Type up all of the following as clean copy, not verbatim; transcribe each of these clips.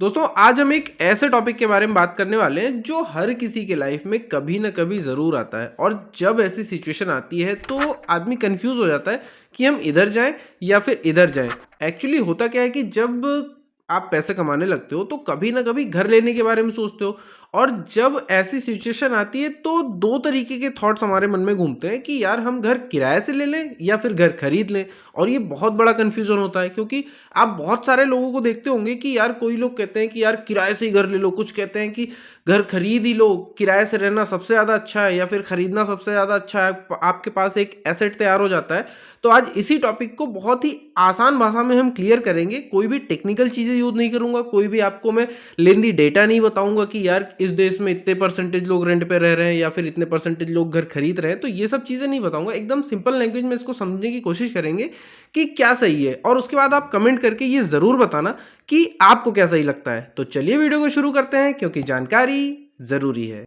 दोस्तों आज हम एक ऐसे टॉपिक के बारे में बात करने वाले हैं जो हर किसी के लाइफ में कभी ना कभी ज़रूर आता है। और जब ऐसी सिचुएशन आती है तो आदमी कंफ्यूज हो जाता है कि हम इधर जाएं या फिर इधर जाएं। एक्चुअली होता क्या है कि जब आप पैसे कमाने लगते हो तो कभी ना कभी घर लेने के बारे में सोचते हो। और जब ऐसी सिचुएशन आती है तो दो तरीके के थॉट्स हमारे मन में घूमते हैं कि यार हम घर किराए से ले लें या फिर घर खरीद लें। और ये बहुत बड़ा कन्फ्यूजन होता है क्योंकि आप बहुत सारे लोगों को देखते होंगे कि यार कोई लोग कहते हैं कि यार किराए से ही घर ले लो, कुछ कहते हैं कि घर खरीद ही लो, किराए से रहना सबसे ज़्यादा अच्छा है या फिर खरीदना सबसे ज़्यादा अच्छा है। आपके पास एक एसेट तैयार हो जाता है। तो आज इसी टॉपिक को बहुत ही आसान भाषा में हम क्लियर करेंगे। कोई भी टेक्निकल चीज़ें यूज़ नहीं करूंगा, कोई भी आपको मैं लेंदी डेटा नहीं बताऊंगा कि यार इस देश में इतने परसेंटेज लोग रेंट पे रह रहे हैं या फिर इतने परसेंटेज लोग घर खरीद रहे हैं। तो ये सब चीज़ें नहीं बताऊंगा, एकदम सिंपल लैंग्वेज में इसको समझने की कोशिश करेंगे कि क्या सही है। और उसके बाद आप कमेंट करके ये ज़रूर बताना कि आपको क्या सही लगता है। तो चलिए वीडियो को शुरू करते हैं क्योंकि जानकारी ज़रूरी है।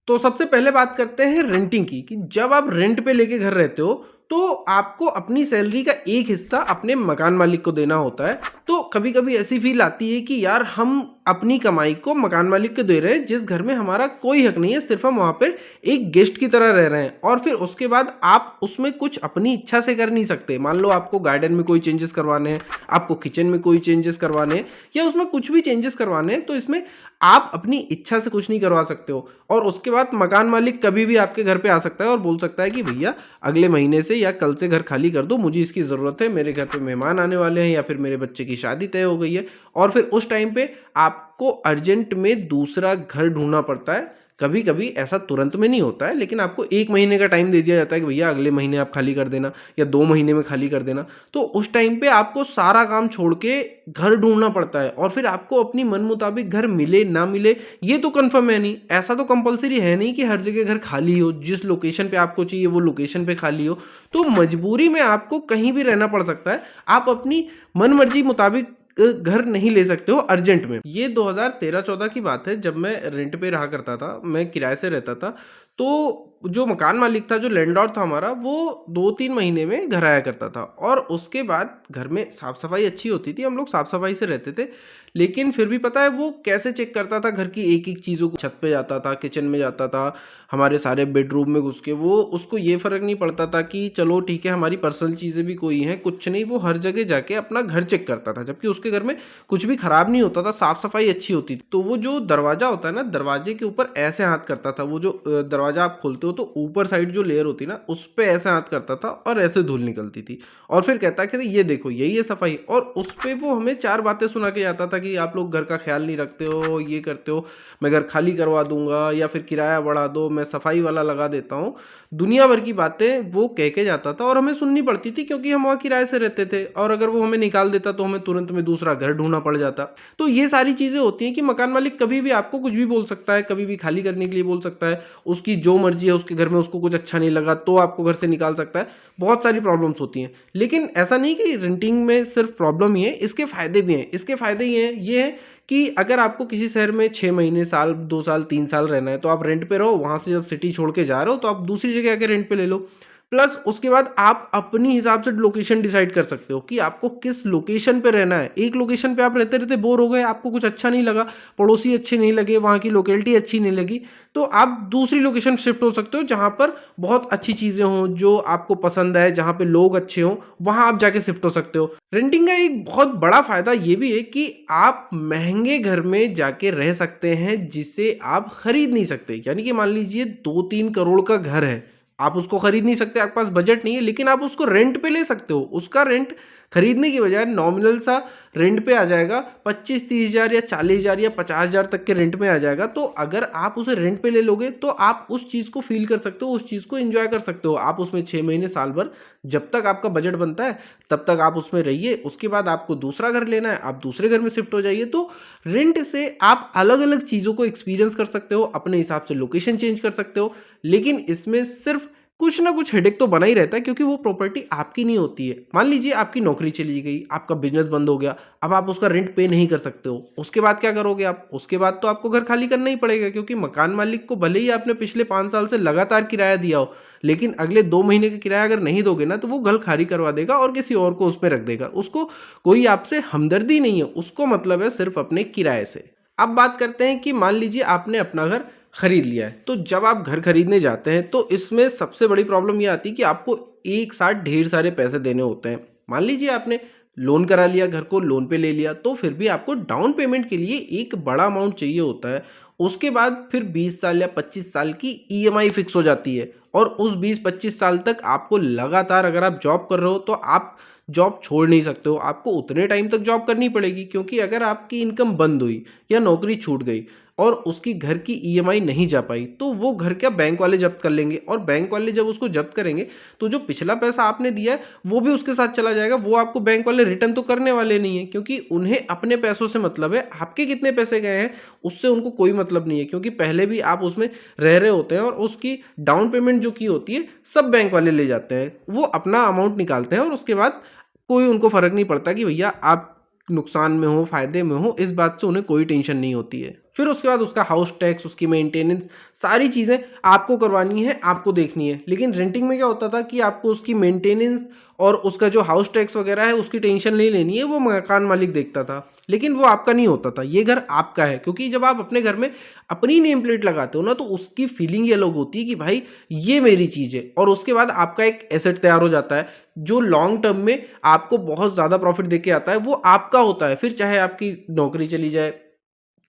तो सबसे पहले बात करते हैं रेंटिंग की कि जब आप रेंट पे लेके घर रहते हो तो आपको अपनी सैलरी का एक हिस्सा अपने मकान मालिक को देना होता है। तो कभी कभी ऐसी फील आती है कि यार हम अपनी कमाई को मकान मालिक को दे रहे हैं जिस घर में हमारा कोई हक नहीं है, सिर्फ हम वहाँ पर एक गेस्ट की तरह रह रहे हैं। और फिर उसके बाद आप उसमें कुछ अपनी इच्छा से कर नहीं सकते। मान लो आपको गार्डन में कोई चेंजेस करवाने हैं, आपको किचन में कोई चेंजेस करवाने हैं या उसमें कुछ भी चेंजेस करवाने हैं, तो इसमें आप अपनी इच्छा से कुछ नहीं करवा सकते हो। और उसके बाद मकान मालिक कभी भी आपके घर पे आ सकता है और बोल सकता है कि भैया अगले महीने से या कल से घर खाली कर दो, मुझे इसकी ज़रूरत है, मेरे घर पे मेहमान आने वाले हैं या फिर मेरे बच्चे की शादी तय हो गई है। और फिर उस टाइम पे आपको अर्जेंट में दूसरा घर ढूंढना पड़ता है। कभी कभी ऐसा तुरंत में नहीं होता है, लेकिन आपको एक महीने का टाइम दे दिया जाता है कि भैया अगले महीने आप खाली कर देना या 2 महीने में खाली कर देना। तो उस टाइम पे आपको सारा काम छोड़ के घर ढूंढना पड़ता है और फिर आपको अपनी मन मुताबिक घर मिले ना मिले ये तो कंफर्म है नहीं। ऐसा तो कंपलसरी है नहीं कि हर जगह घर खाली हो, जिस लोकेशन पे आपको चाहिए वो लोकेशन पे खाली हो। तो मजबूरी में आपको कहीं भी रहना पड़ सकता है। आप अपनी मन मर्जी मुताबिक घर नहीं ले सकते हो अर्जेंट में। ये 2013-14 की बात है जब मैं रेंट पे रहा करता था, मैं किराए से रहता था। तो जो मकान मालिक था, जो लैंडलॉर्ड था हमारा, वो 2-3 महीने में घर आया करता था और उसके बाद घर में साफ सफाई अच्छी होती थी, हम लोग साफ सफाई से रहते थे। लेकिन फिर भी पता है वो कैसे चेक करता था घर की एक एक चीज़ों को। छत पे जाता था, किचन में जाता था, हमारे सारे बेडरूम में घुस के वो, उसको ये फ़र्क नहीं पड़ता था कि चलो ठीक है हमारी पर्सनल चीज़ें भी कोई हैं, कुछ नहीं, वो हर जगह जाके अपना घर चेक करता था। जबकि उसके घर में कुछ भी खराब नहीं होता था, साफ सफाई अच्छी होती थी। तो वो जो दरवाज़ा होता है ना, दरवाजे के ऊपर ऐसे हाथ करता था। वो जो दरवाज़ा आप खोलते हो तो ऊपर साइड जो लेयर होती है ना, उस पे ऐसे हाथ करता था और ऐसे धूल निकलती थी। और फिर कहता कि ये देखो यही है सफाई। और उस पे वो हमें 4 बातें सुना के जाता था कि आप लोग घर का ख्याल नहीं रखते हो, ये करते हो, मैं घर खाली करवा दूंगा या फिर किराया बढ़ा दो, मैं सफाई वाला लगा देता हूँ। दुनिया भर की बातें वो कह के जाता था और हमें सुननी पड़ती थी क्योंकि हम वहाँ किराए से रहते थे। और अगर वो हमें निकाल देता तो हमें तुरंत में दूसरा घर ढूंढना पड़ जाता। तो ये सारी चीज़ें होती हैं कि मकान मालिक कभी भी आपको कुछ भी बोल सकता है, कभी भी खाली करने के लिए बोल सकता है। उसकी जो मर्जी है, उसके घर में उसको कुछ अच्छा नहीं लगा तो आपको घर से निकाल सकता है। बहुत सारी प्रॉब्लम्स होती हैं। लेकिन ऐसा नहीं कि रेंटिंग में सिर्फ प्रॉब्लम ही है, इसके फ़ायदे भी हैं। इसके फ़ायदे ये हैं कि अगर आपको किसी शहर में 6 महीने, साल, 2 साल, 3 साल रहना है तो आप रेंट पे रहो। वहाँ से जब सिटी छोड़ के जा रहे हो तो आप दूसरी जगह आके रेंट पे ले लो। प्लस उसके बाद आप अपनी हिसाब से लोकेशन डिसाइड कर सकते हो कि आपको किस लोकेशन पे रहना है। एक लोकेशन पे आप रहते रहते बोर हो गए, आपको कुछ अच्छा नहीं लगा, पड़ोसी अच्छे नहीं लगे, वहाँ की लोकेलिटी अच्छी नहीं लगी, तो आप दूसरी लोकेशन शिफ्ट हो सकते हो जहाँ पर बहुत अच्छी चीज़ें हों, जो आपको पसंद है, जहाँ पे लोग अच्छे हों, वहाँ आप जाके शिफ्ट हो सकते हो। रेंटिंग का एक बहुत बड़ा फ़ायदा ये भी है कि आप महंगे घर में जाके रह सकते हैं जिसे आप खरीद नहीं सकते। यानी कि मान लीजिए 2-3 करोड़ का घर है, आप उसको खरीद नहीं सकते, आपके पास बजट नहीं है, लेकिन आप उसको रेंट पे ले सकते हो। उसका रेंट खरीदने की बजाय नॉमिनल सा रेंट पे आ जाएगा, 25-30 हज़ार या 40 हज़ार या 50 हज़ार तक के रेंट में आ जाएगा। तो अगर आप उसे रेंट पे ले लोगे तो आप उस चीज़ को फील कर सकते हो, उस चीज़ को एंजॉय कर सकते हो। आप उसमें 6 महीने, साल भर, जब तक आपका बजट बनता है तब तक आप उसमें रहिए। उसके बाद आपको दूसरा घर लेना है, आप दूसरे घर में शिफ्ट हो जाइए। तो रेंट से आप अलग अलग चीज़ों को एक्सपीरियंस कर सकते हो, अपने हिसाब से लोकेशन चेंज कर सकते हो। लेकिन इसमें सिर्फ कुछ ना कुछ हेडेक तो बना ही रहता है क्योंकि वो प्रॉपर्टी आपकी नहीं होती है। मान लीजिए आपकी नौकरी चली गई, आपका बिज़नेस बंद हो गया, अब आप उसका रेंट पे नहीं कर सकते हो। उसके बाद क्या करोगे आप? उसके बाद तो आपको घर खाली करना ही पड़ेगा क्योंकि मकान मालिक को भले ही आपने पिछले 5 साल से लगातार किराया दिया हो, लेकिन अगले 2 महीने का किराया अगर नहीं दोगे ना तो वो घर खाली करवा देगा और किसी और को उसमें रख देगा। उसको कोई आपसे हमदर्दी नहीं है, उसको मतलब है सिर्फ़ अपने किराए से। अब बात करते हैं कि मान लीजिए आपने अपना घर खरीद लिया है, तो जब आप घर खरीदने जाते हैं तो इसमें सबसे बड़ी प्रॉब्लम ये आती है कि आपको एक साथ ढेर सारे पैसे देने होते हैं। मान लीजिए आपने लोन करा लिया, घर को लोन पे ले लिया, तो फिर भी आपको डाउन पेमेंट के लिए एक बड़ा अमाउंट चाहिए होता है। उसके बाद फिर 20 साल या 25 साल की ईएमआई फिक्स हो जाती है और उस 20-25 साल तक आपको लगातार, अगर आप जॉब कर रहे हो तो आप जॉब छोड़ नहीं सकते हो। आपको उतने टाइम तक जॉब करनी पड़ेगी क्योंकि अगर आपकी इनकम बंद हुई या नौकरी छूट गई और उसकी घर की ईएमआई नहीं जा पाई, तो वो घर क्या बैंक वाले जब्त कर लेंगे और बैंक वाले जब उसको जब्त करेंगे, तो जो पिछला पैसा आपने दिया है, वो भी उसके साथ चला जाएगा। वो आपको बैंक वाले रिटर्न तो करने वाले नहीं है क्योंकि उन्हें अपने पैसों से मतलब है। आपके कितने पैसे गए हैं, उससे उनको कोई मतलब नहीं है क्योंकि पहले भी आप उसमें रह रहे होते हैं और उसकी डाउन पेमेंट जो की होती है, सब बैंक वाले ले जाते हैं। वो अपना अमाउंट निकालते हैं और उसके बाद कोई उनको फ़र्क नहीं पड़ता कि भैया आप नुकसान में हो, फ़ायदे में हो, इस बात से उन्हें कोई टेंशन नहीं होती है। फिर उसके बाद उसका हाउस टैक्स, उसकी मेंटेनेंस, सारी चीज़ें आपको करवानी है, आपको देखनी है। लेकिन रेंटिंग में क्या होता था कि आपको उसकी मेंटेनेंस और उसका जो हाउस टैक्स वगैरह है, उसकी टेंशन नहीं लेनी है, वो मकान मालिक देखता था। लेकिन वो आपका नहीं होता था, ये घर आपका है क्योंकि जब आप अपने घर में अपनी नेम प्लेट लगाते हो ना, तो उसकी फीलिंग ही अलग होती है कि भाई ये मेरी चीज़ है और उसके बाद आपका एक एसेट तैयार हो जाता है, जो लॉन्ग टर्म में आपको बहुत ज़्यादा प्रॉफ़िट देके आता है, वो आपका होता है। फिर चाहे आपकी नौकरी चली जाए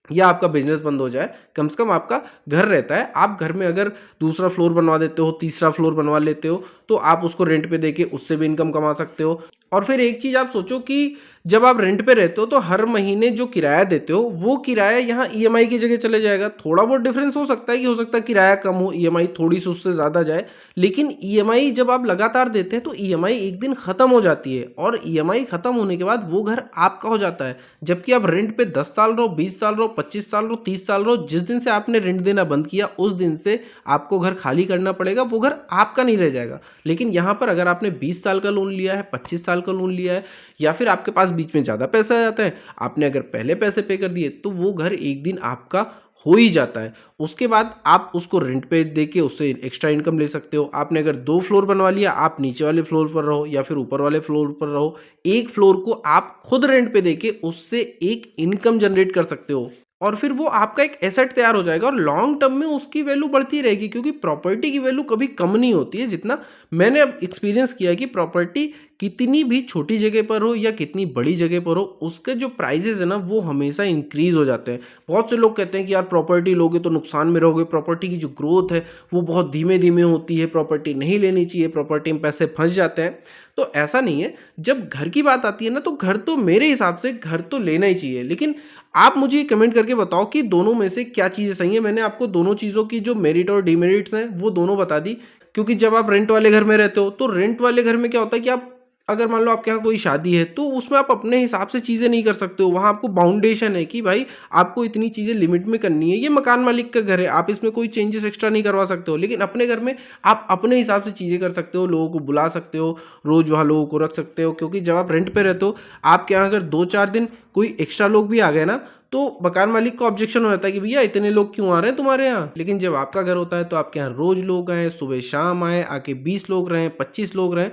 या आपका बिज़नेस बंद हो जाए, कम से कम आपका घर रहता है। आप घर में अगर दूसरा फ्लोर बनवा देते हो, तीसरा फ्लोर बनवा लेते हो, तो आप उसको रेंट पे देके उससे भी इनकम कमा सकते हो। और फिर एक चीज़ आप सोचो कि जब आप रेंट पे रहते हो, तो हर महीने जो किराया देते हो, वो किराया यहाँ ईएमआई की जगह चले जाएगा। थोड़ा बहुत डिफरेंस हो सकता है कि हो सकता है किराया कम हो, ईएमआई थोड़ी-सी उससे ज़्यादा जाए। लेकिन ईएमआई जब आप लगातार देते हैं, तो ईएमआई एक दिन खत्म हो जाती है और ईएमआई खत्म होने के बाद वो घर आपका हो जाता है। जबकि आप रेंट पे 10 साल रहो, 20 साल रहो, 25 साल रहो, 30 साल रहो, जिस दिन से आपने रेंट देना बंद किया, उस दिन से आपको घर खाली करना पड़ेगा, वो घर आपका नहीं रह जाएगा। लेकिन यहाँ पर अगर आपने 20 साल का लोन लिया है, 25 साल का लोन लिया है या फिर आपके पास बीच में ज़्यादा पैसा आ जाता है, आपने अगर पहले पैसे पे कर दिए, तो वो घर एक दिन आपका हो ही जाता है। उसके बाद आप उसको रेंट पे देके उससे एक्स्ट्रा इनकम ले सकते हो। आपने अगर 2 फ्लोर बनवा लिया, आप नीचे वाले फ्लोर पर रहो या फिर ऊपर वाले फ्लोर पर रहो। एक फ्लोर को आप खुद रेंट पे देके उससे एक इनकम जनरेट कर सकते हो और फिर वो आपका एक एसेट तैयार हो जाएगा और लॉन्ग टर्म में उसकी वैल्यू बढ़ती रहेगी क्योंकि प्रॉपर्टी की वैल्यू कभी कम नहीं होती है। जितना मैंने अब एक्सपीरियंस किया है कि प्रॉपर्टी कितनी भी छोटी जगह पर हो या कितनी बड़ी जगह पर हो, उसके जो प्राइजेस है ना, वो हमेशा इंक्रीज हो जाते हैं। बहुत से लोग कहते हैं कि यार प्रॉपर्टी लोगे तो नुकसान में रहोगे, प्रॉपर्टी की जो ग्रोथ है वो बहुत धीमे धीमे होती है, प्रॉपर्टी नहीं लेनी चाहिए, प्रॉपर्टी में पैसे फंस जाते हैं। तो ऐसा नहीं है। जब घर की बात आती है ना, तो घर तो मेरे हिसाब से घर तो लेना ही चाहिए। लेकिन आप मुझे कमेंट करके बताओ कि दोनों में से क्या चीज़ें सही है। मैंने आपको दोनों चीज़ों की जो मेरिट और डिमेरिट्स हैं वो दोनों बता दी। क्योंकि जब आप रेंट वाले घर में रहते हो, तो रेंट वाले घर में क्या होता है कि आप अगर मान लो आपके यहाँ कोई शादी है, तो उसमें आप अपने हिसाब से चीज़ें नहीं कर सकते हो। वहाँ आपको बाउंडेशन है कि भाई आपको इतनी चीज़ें लिमिट में करनी है। ये मकान मालिक का घर है, आप इसमें कोई चेंजेस एक्स्ट्रा नहीं करवा सकते हो। लेकिन अपने घर में आप अपने हिसाब से चीज़ें कर सकते हो, लोगों को बुला सकते हो, रोज़ वहाँ लोगों को रख सकते हो। क्योंकि जब आप रेंट पे रहते हो, आपके यहाँ अगर 2-4 दिन कोई एक्स्ट्रा लोग भी आ गए ना, तो मकान मालिक को ऑब्जेक्शन हो जाता है कि भैया इतने लोग क्यों आ रहे हैं तुम्हारे यहाँ। लेकिन जब आपका घर होता है तो आपके यहाँ रोज़ लोग आए, सुबह शाम आए, आके 20 लोग रहें, 25 लोग रहें,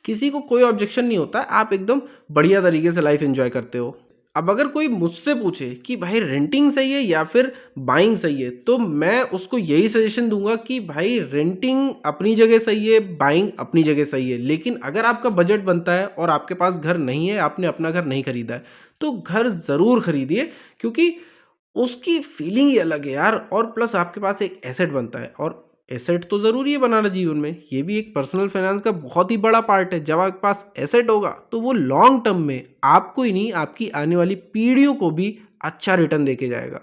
किसी को कोई ऑब्जेक्शन नहीं होता। आप एकदम बढ़िया तरीके से लाइफ एंजॉय करते हो। अब अगर कोई मुझसे पूछे कि भाई रेंटिंग सही है या फिर बाइंग सही है, तो मैं उसको यही सजेशन दूंगा कि भाई रेंटिंग अपनी जगह सही है, बाइंग अपनी जगह सही है। लेकिन अगर आपका बजट बनता है और आपके पास घर नहीं है, आपने अपना घर नहीं खरीदा है, तो घर ज़रूर खरीदिए क्योंकि उसकी फीलिंग ही अलग है यार। और प्लस आपके पास एक एसेट बनता है और एसेट तो ज़रूरी है बनाना जीवन में। ये भी एक पर्सनल फाइनेंस का बहुत ही बड़ा पार्ट है। जब आपके पास एसेट होगा तो वो लॉन्ग टर्म में आपको ही नहीं, आपकी आने वाली पीढ़ियों को भी अच्छा रिटर्न देके जाएगा।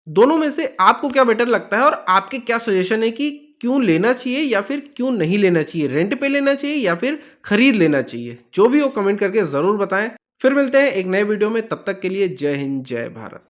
दोनों में से आपको क्या बेटर लगता है और आपके क्या सजेशन है कि क्यों लेना चाहिए या फिर क्यों नहीं लेना चाहिए? रेंट पे लेना चाहिए या फिर खरीद लेना चाहिए? जो भी हो कमेंट करके ज़रूर बताएं। फिर मिलते हैं एक नए वीडियो में, तब तक के लिए जय हिंद, जय भारत।